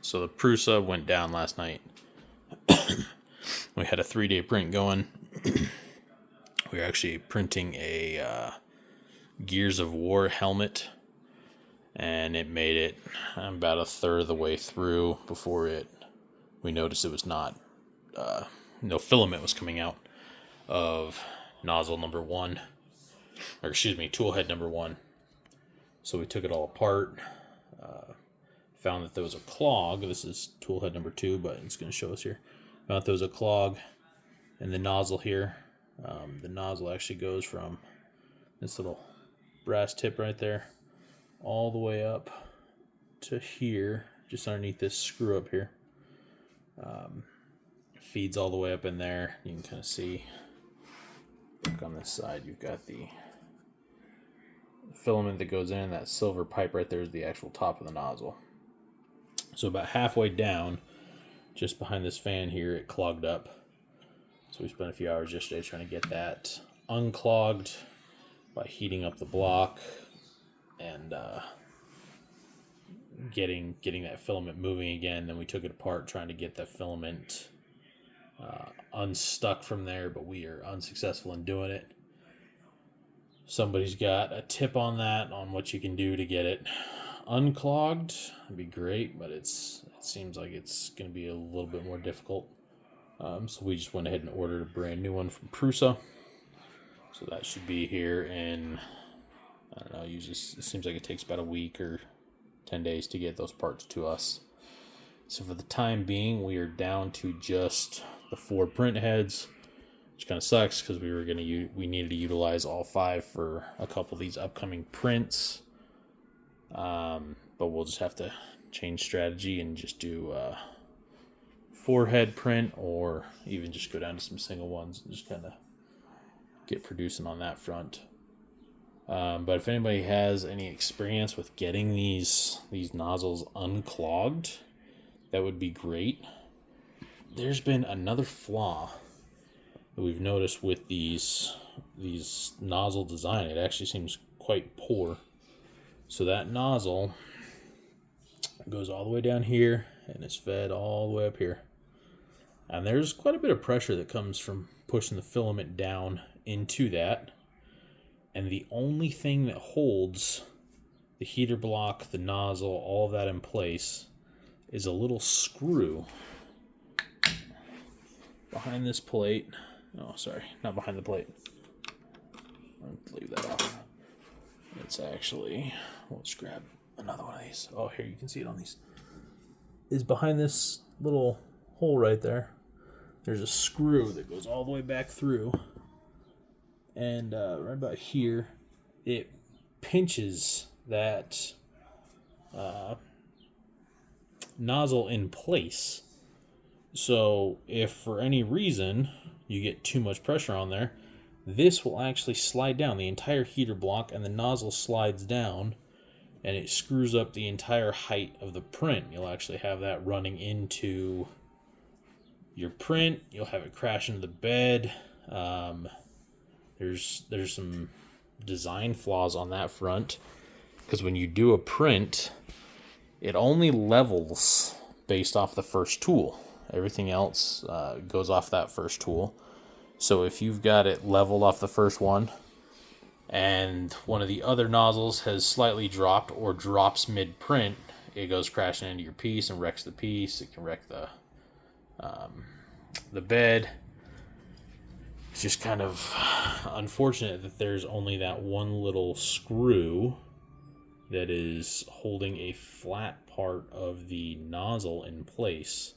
So the Prusa went down last night. We had a 3-day print going. We were actually printing a Gears of War helmet, and it made it about a third of the way through before we noticed it was not, no filament was coming out of nozzle number 1, or excuse me, tool head number 1. So we took it all apart, found that there was a clog. This is tool head number 2, but it's going to show us here. Found that there was a clog in the nozzle here. The nozzle actually goes from this little brass tip right there all the way up to here, just underneath this screw up here. Feeds all the way up in there. You can kind of see, look on this side, you've got the filament that goes in. That silver pipe right there is the actual top of the nozzle. So about halfway down, just behind this fan here, it clogged up. So we spent a few hours yesterday trying to get that unclogged by heating up the block and getting that filament moving again. Then we took it apart trying to get that filament unstuck from there, but we are unsuccessful in doing it. Somebody's got a tip on that, on what you can do to get it unclogged. It'd be great, but it seems like it's going to be a little bit more difficult. So we just went ahead and ordered a brand new one from Prusa. So that should be here in, I don't know, usually it seems like it takes about a week or 10 days to get those parts to us. So for the time being, we are down to just the 4 print heads, which kind of sucks because we needed to utilize all 5 for a couple of these upcoming prints. But we'll just have to change strategy and just do 4-head print, or even just go down to some single ones and just kind of get producing on that front. But if anybody has any experience with getting these nozzles unclogged, that would be great. There's been another flaw that we've noticed with these nozzle design. It actually seems quite poor. So that nozzle goes all the way down here and is fed all the way up here. And there's quite a bit of pressure that comes from pushing the filament down into that. And the only thing that holds the heater block, the nozzle, all of that in place is a little screw behind this plate. Oh, sorry, not behind the plate. I'll leave that off. It's actually, let's grab another one of these. Oh, here, you can see it on these. Is behind this little hole right there. There's a screw that goes all the way back through. And right about here, it pinches that nozzle in place. So if for any reason you get too much pressure on there, this will actually slide down the entire heater block, and the nozzle slides down, and it screws up the entire height of the print. You'll actually have that running into your print. You'll have it crash into the bed. There's some design flaws on that front, because when you do a print, it only levels based off the first tool. Everything else goes off that first tool. So if you've got it leveled off the first one, and one of the other nozzles has slightly dropped or drops mid-print, it goes crashing into your piece and wrecks the piece. It can wreck the bed. It's just kind of unfortunate that there's only that one little screw that is holding a flat part of the nozzle in place.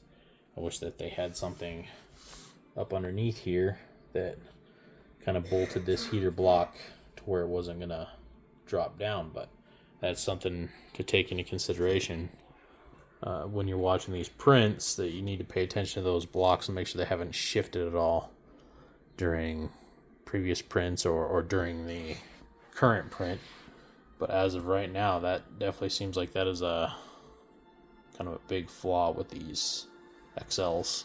I wish that they had something up underneath here that kind of bolted this heater block to where it wasn't going to drop down, but that's something to take into consideration when you're watching these prints, that you need to pay attention to those blocks and make sure they haven't shifted at all during previous prints or during the current print. But as of right now, that definitely seems like that is a kind of a big flaw with these XLs.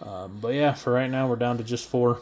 But yeah, for right now, we're down to just 4.